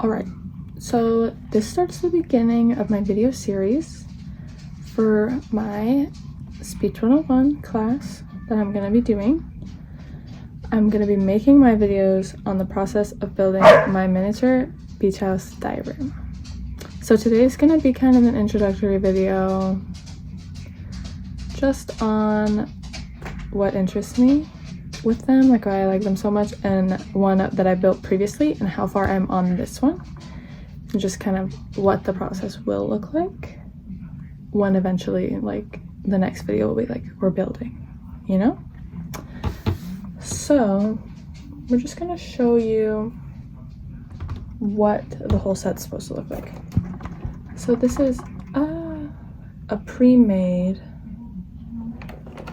Alright, so this starts the beginning of my video series for my Speech 101 class that I'm going to be doing. I'm going to be making my videos on the process of building my miniature beach house diagram. So today's going to be kind of an introductory video just on what interests me with them, like why I like them so much, and one that I built previously and how far I'm on this one, and just kind of what the process will look like when eventually like the next video will be like we're building, you know? So we're just gonna show you what the whole set's supposed to look like. So this is a pre-made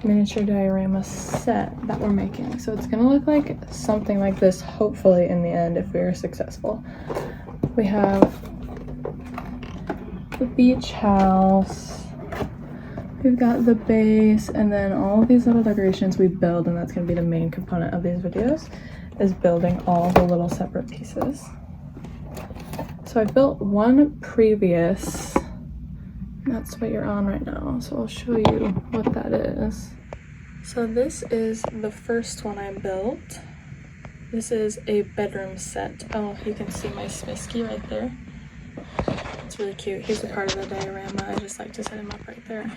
miniature diorama set that we're making. So it's gonna look like something like this, hopefully in the end, if we're successful. We have the beach house, we've got the base, and then all of these little decorations we build, and that's gonna be the main component of these videos, is building all the little separate pieces. So I built one previous. That's what you're on right now, so I'll show you what that is. So this is the first one I built. This is a bedroom set. Oh, you can see my Smisky right there. It's really cute. He's a part of the diorama. I just like to set him up right there.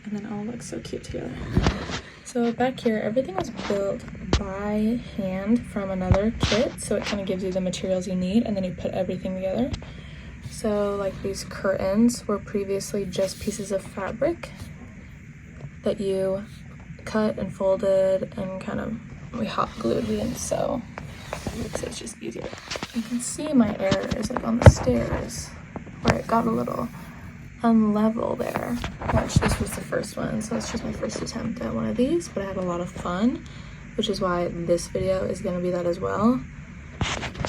And then it all looks so cute together. So back here, everything was built by hand from another kit, so it kind of gives you the materials you need, and then you put everything together. So like these curtains were previously just pieces of fabric that you cut and folded and kind of, we hot glued, we didn't sew, so it's just easier. You can see my errors like on the stairs where it got a little unlevel there, which this was the first one, so it's just my first attempt at one of these, but I had a lot of fun, which is why this video is going to be that as well.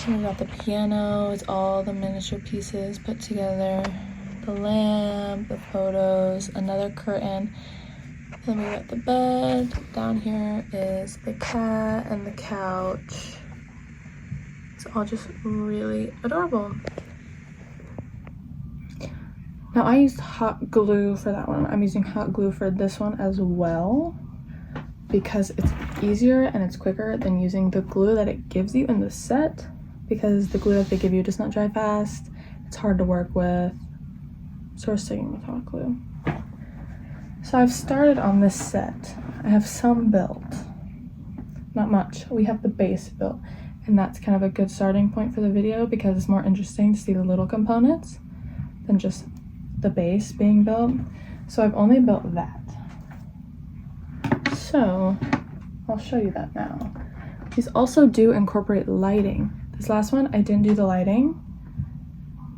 We got the piano, it's all the miniature pieces put together, the lamp, the photos, another curtain, then we got the bed. Down here is the cat and the couch. It's all just really adorable. Now I used hot glue for that one. I'm using hot glue for this one as well, because it's easier and it's quicker than using the glue that it gives you in the set, because the glue that they give you does not dry fast, it's hard to work with, so we're sticking with hot glue. So I've started on this set. I have some built, not much. We have the base built, and that's kind of a good starting point for the video because it's more interesting to see the little components than just the base being built. So I've only built that. So I'll show you that now. These also do incorporate lighting. This last one, I didn't do the lighting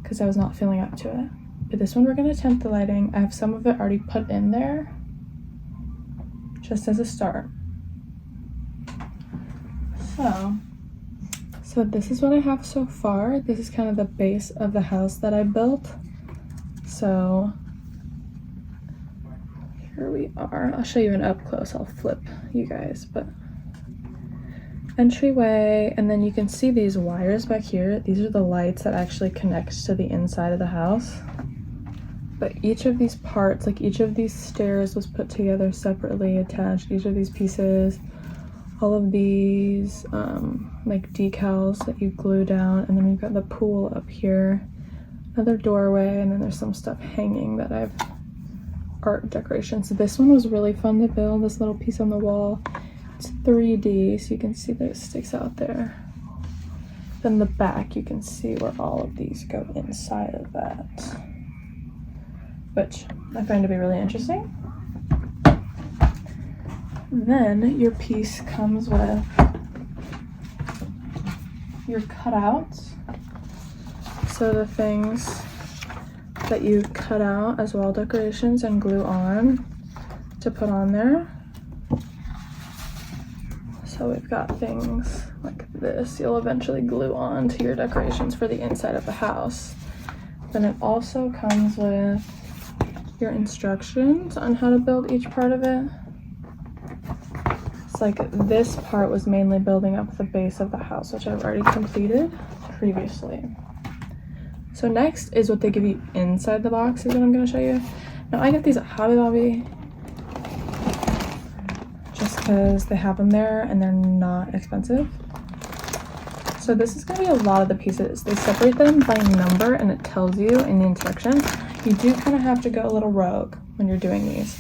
because I was not feeling up to it. But this one, we're going to attempt the lighting. I have some of it already put in there just as a start. So this is what I have so far. This is kind of the base of the house that I built. So here we are. I'll show you an up close. I'll flip you guys, but entryway, and then you can see these wires back here. These are the lights that actually connect to the inside of the house. But each of these parts, like each of these stairs was put together separately, attached. Each of these pieces, all of these like decals that you glue down, and then we've got the pool up here, another doorway, and then there's some stuff hanging that I've art decorations. So this one was really fun to build, this little piece on the wall. It's 3D, so you can see that it sticks out there. Then the back, you can see where all of these go inside of that, which I find to be really interesting. Then your piece comes with your cutouts. So the things that you cut out as wall decorations and glue on to put on there. So we've got things like this you'll eventually glue on to your decorations for the inside of the house. Then it also comes with your instructions on how to build each part of it. It's like this part was mainly building up the base of the house, which I've already completed previously. So next is what they give you inside the box is what I'm going to show you. Now I got these at Hobby Lobby just because they have them there and they're not expensive. So this is going to be a lot of the pieces. They separate them by number and it tells you in the instructions. You do kind of have to go a little rogue when you're doing these,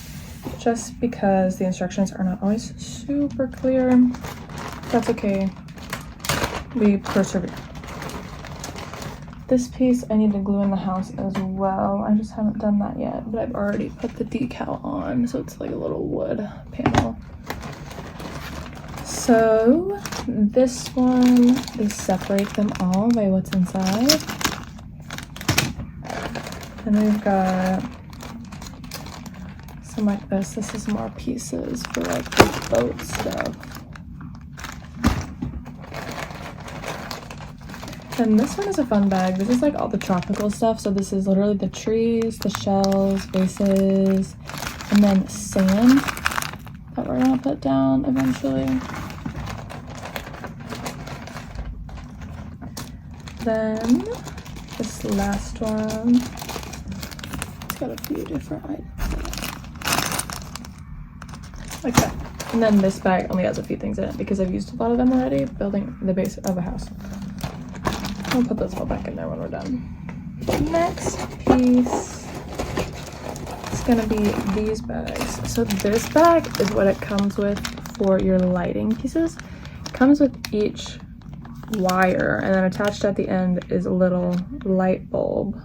just because the instructions are not always super clear. That's okay. We persevere. This piece I need to glue in the house as well. I just haven't done that yet, but I've already put the decal on, so it's like a little wood panel. So this one, they separate them all by what's inside. And we've got some like this. This is more pieces for like the boat stuff. And this one is a fun bag. This is like all the tropical stuff. So this is literally the trees, the shells, vases, and then sand that we're gonna put down eventually. Then this last one, it's got a few different items like that. And then this bag only has a few things in it because I've used a lot of them already building the base of a house. I'll put those all back in there when we're done. Next piece is gonna be these bags. So this bag is what it comes with for your lighting pieces. It comes with each wire, and then attached at the end is a little light bulb.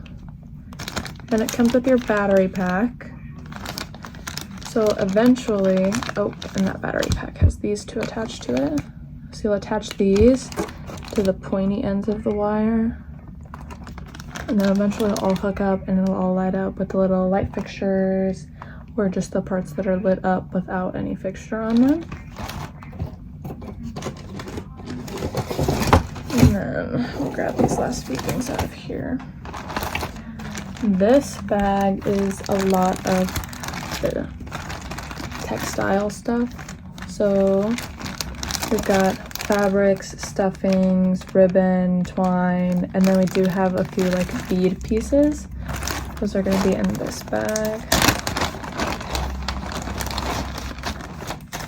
Then it comes with your battery pack. So eventually, oh, and that battery pack has these two attached to it. So you'll attach these to the pointy ends of the wire, and then eventually it'll all hook up and it'll all light up with the little light fixtures, or just the parts that are lit up without any fixture on them. And then we'll grab these last few things out of here. This bag is a lot of the textile stuff. So we've got fabrics, stuffings, ribbon, twine, and then we do have a few like bead pieces. Those are going to be in this bag.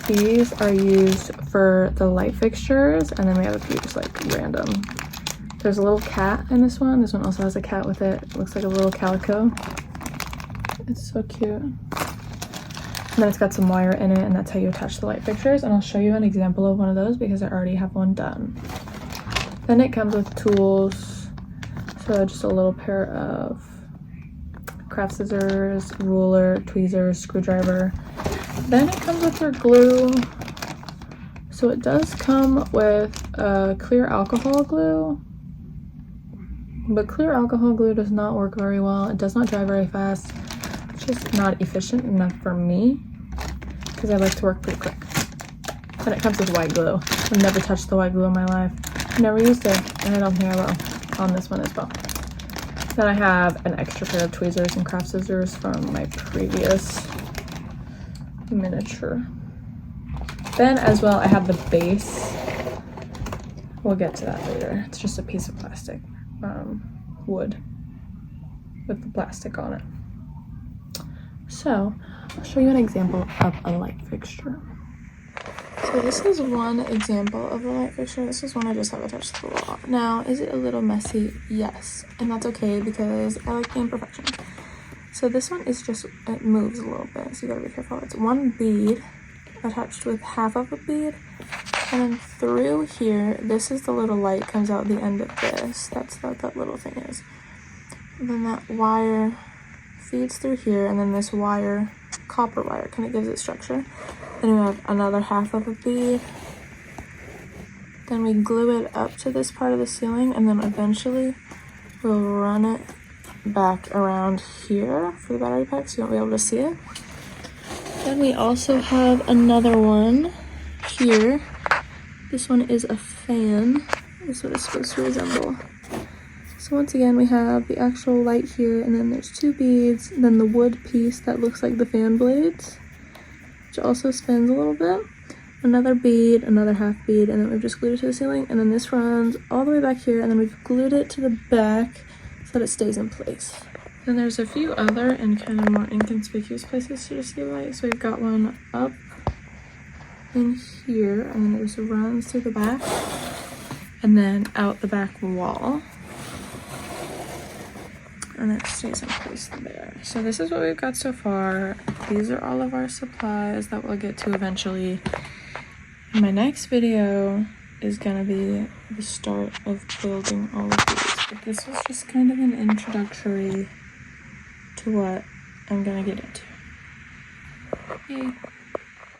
These are used for the light fixtures, and then we have a few just like random. There's a little cat in this one. This one also has a cat with it. It looks like a little calico. It's so cute. And then it's got some wire in it, and that's how you attach the light fixtures. And I'll show you an example of one of those because I already have one done. Then it comes with tools. So just a little pair of craft scissors, ruler, tweezers, screwdriver. Then it comes with your glue. So it does come with clear alcohol glue. But clear alcohol glue does not work very well. It does not dry very fast. It's just not efficient enough for me because I like to work pretty quick. Then it comes with white glue. I've never touched the white glue in my life. Never used it, and I don't think I will on this one as well. Then I have an extra pair of tweezers and craft scissors from my previous miniature. Then as well, I have the base. We'll get to that later. It's just a piece of plastic, wood with the plastic on it. So I'll show you an example of a light fixture. So this is one example of a light fixture. This is one I just have attached to the wall. Now, is it a little messy? Yes, and that's okay because I like the imperfection. So this one is just, it moves a little bit, so you gotta be careful. It's one bead attached with half of a bead, and then through here, this is the little light comes out the end of this. That's what that little thing is. And then that wire feeds through here, and then this wire, copper wire, kind of gives it structure. Then we have another half of a bead. Then we glue it up to this part of the ceiling, and then eventually we'll run it back around here for the battery pack so you won't be able to see it. Then we also have another one here. This one is a fan. This is what it's supposed to resemble. So once again, we have the actual light here, and then there's two beads, and then the wood piece that looks like the fan blades, which also spins a little bit. Another bead, another half bead, and then we've just glued it to the ceiling, and then this runs all the way back here, and then we've glued it to the back so that it stays in place. Then there's a few other and kind of more inconspicuous places to receive light. So we've got one up in here, and then there's runs through the back and then out the back wall, and it stays in place there. So this is what we've got so far. These are all of our supplies that we'll get to eventually. My next video is gonna be the start of building all of these, but this was just kind of an introductory to what I'm gonna get into. Yay.